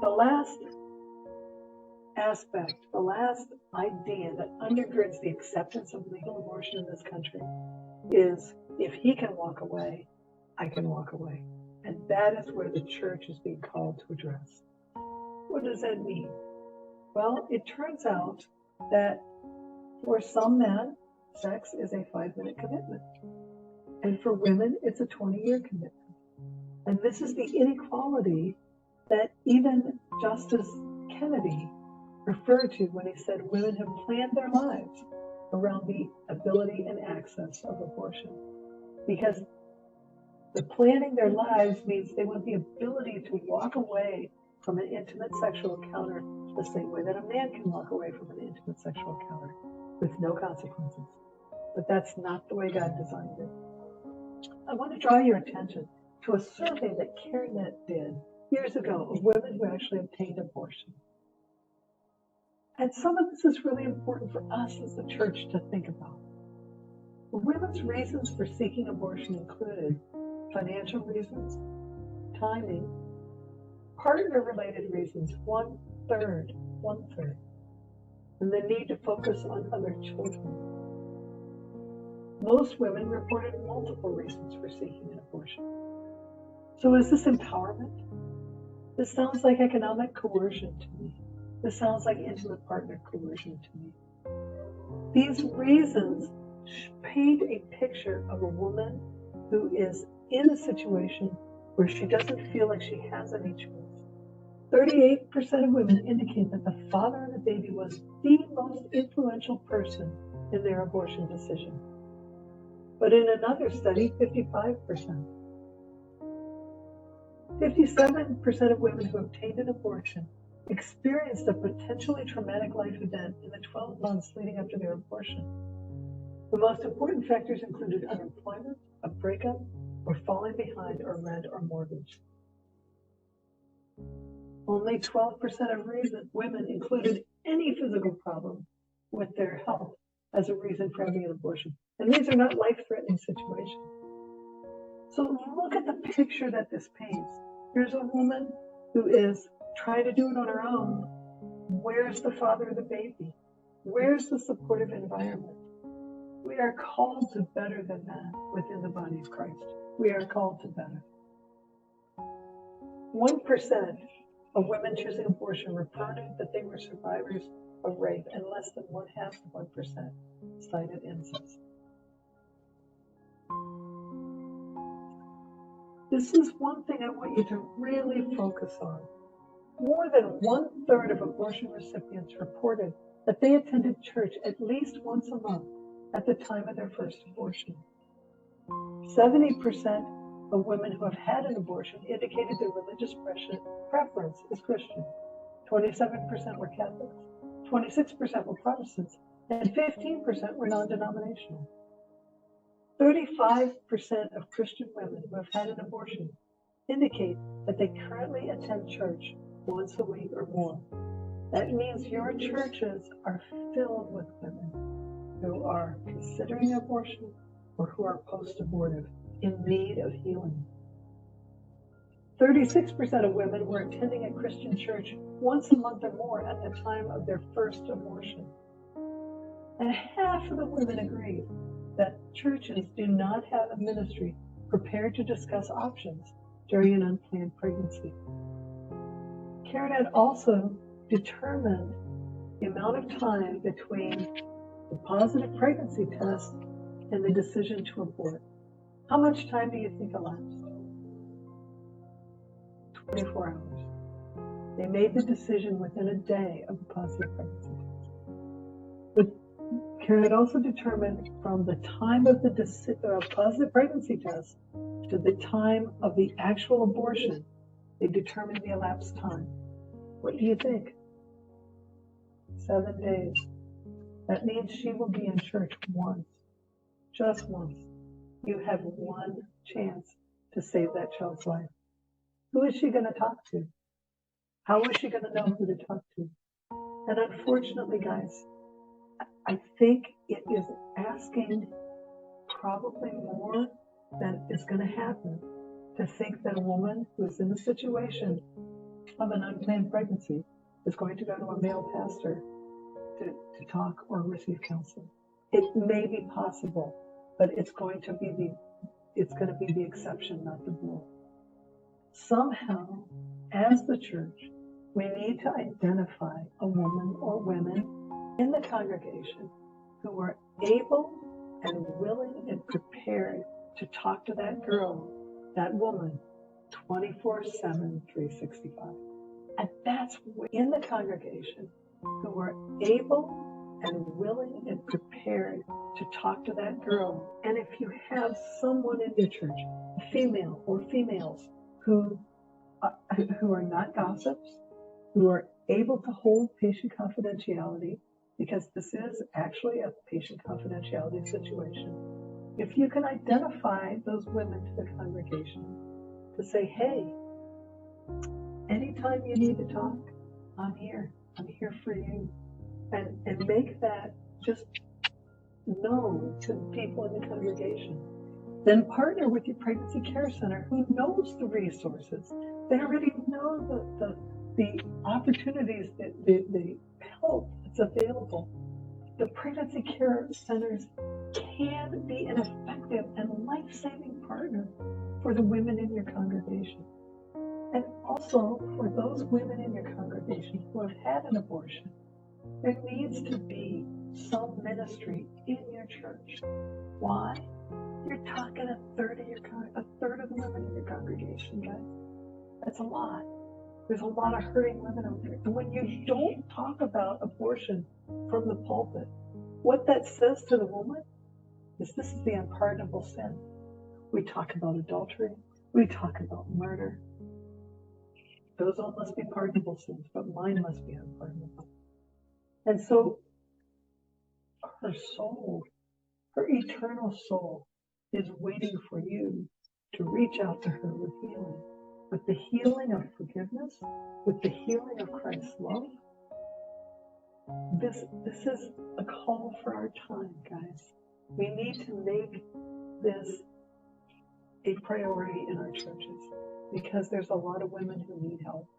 The last aspect, the last idea that undergirds the acceptance of legal abortion in this country is if he can walk away, I can walk away. And that is where the church is being called to address. What does that mean? Well, it turns out that for some men, sex is a 5-minute commitment. And for women, it's a 20-year commitment. And this is the inequality that even Justice Kennedy referred to when he said women have planned their lives around the ability and access of abortion. Because the planning their lives means they want the ability to walk away from an intimate sexual encounter the same way that a man can walk away from an intimate sexual encounter with no consequences. But that's not the way God designed it. I want to draw your attention to a survey that CareNet did years ago of women who actually obtained abortion. And some of this is really important for us as the church to think about. Women's reasons for seeking abortion included financial reasons, timing, partner-related reasons, one third, and the need to focus on other children. Most women reported multiple reasons for seeking an abortion. So is this empowerment? This sounds like economic coercion to me. This sounds like intimate partner coercion to me. These reasons paint a picture of a woman who is in a situation where she doesn't feel like she has any choice. 38% of women indicate that the father of the baby was the most influential person in their abortion decision. But in another study, 55%. 57% of women who obtained an abortion experienced a potentially traumatic life event in the 12 months leading up to their abortion. The most important factors included unemployment, a breakup, or falling behind or rent or mortgage. Only 12% of women included any physical problem with their health as a reason for having an abortion. And these are not life-threatening situations. So look at the picture that this paints. Here's a woman who is trying to do it on her own. Where's the father of the baby? Where's the supportive environment? We are called to better than that within the body of Christ. We are called to better. 1% of women choosing abortion reported that they were survivors of rape, and less than 0.5% cited incest. This is one thing I want you to really focus on. More than 1/3 of abortion recipients reported that they attended church at least once a month at the time of their first abortion. 70% of women who have had an abortion indicated their religious preference is Christian. 27% were Catholics, 26% were Protestants, and 15% were non-denominational. 35% of Christian women who have had an abortion indicate that they currently attend church once a week or more. That means your churches are filled with women who are considering abortion or who are post-abortive in need of healing. 36% of women were attending a Christian church once a month or more at the time of their first abortion. And half of the women agreed that churches do not have a ministry prepared to discuss options during an unplanned pregnancy. CareNet also determined the amount of time between the positive pregnancy test and the decision to abort. How much time do you think elapsed? 24 hours. They made the decision within a day of the positive pregnancy test. But CareNet also determined from the time of the positive pregnancy test to the time of the actual abortion, they determined the elapsed time. What do you think? 7 days. That means she will be in church once, just once. You have one chance to save that child's life. Who is she going to talk to? How is she going to know who to talk to? And unfortunately, guys, I think it is asking probably more than is going to happen to think that a woman who is in the situation of an unplanned pregnancy is going to go to a male pastor to talk or receive counseling. It may be possible, but it's going to be the exception, not the rule. Somehow, as the church, we need to identify a woman or women in the congregation who are able and willing and prepared to talk to that girl, that woman, 24/7, 365. And that's in the congregation who are able and willing and prepared to talk to that girl. And if you have someone in your church, a female or females, who are not gossips, who are able to hold patient confidentiality, because this is actually a patient confidentiality situation. If you can identify those women to the congregation to say, hey, anytime you need to talk, I'm here for you. And make that just known to the people in the congregation. Then partner with your pregnancy care center who knows the resources. They already know the opportunities, the help that's available. The pregnancy care centers can be an effective and life-saving partner for the women in your congregation. And also for those women in your congregation who have had an abortion, there needs to be some ministry in your church. Why? You're talking a third of the women in your congregation, guys. That's a lot. There's a lot of hurting women out there. And when you don't talk about abortion from the pulpit, what that says to the woman is this is the unpardonable sin. We talk about adultery. We talk about murder. Those all must be pardonable sins, but mine must be unpardonable. And so her soul, her eternal soul, is waiting for you to reach out to her with the healing of forgiveness, with the healing of Christ's love. This is a call for our time, guys. We need to make this a priority in our churches because there's a lot of women who need help.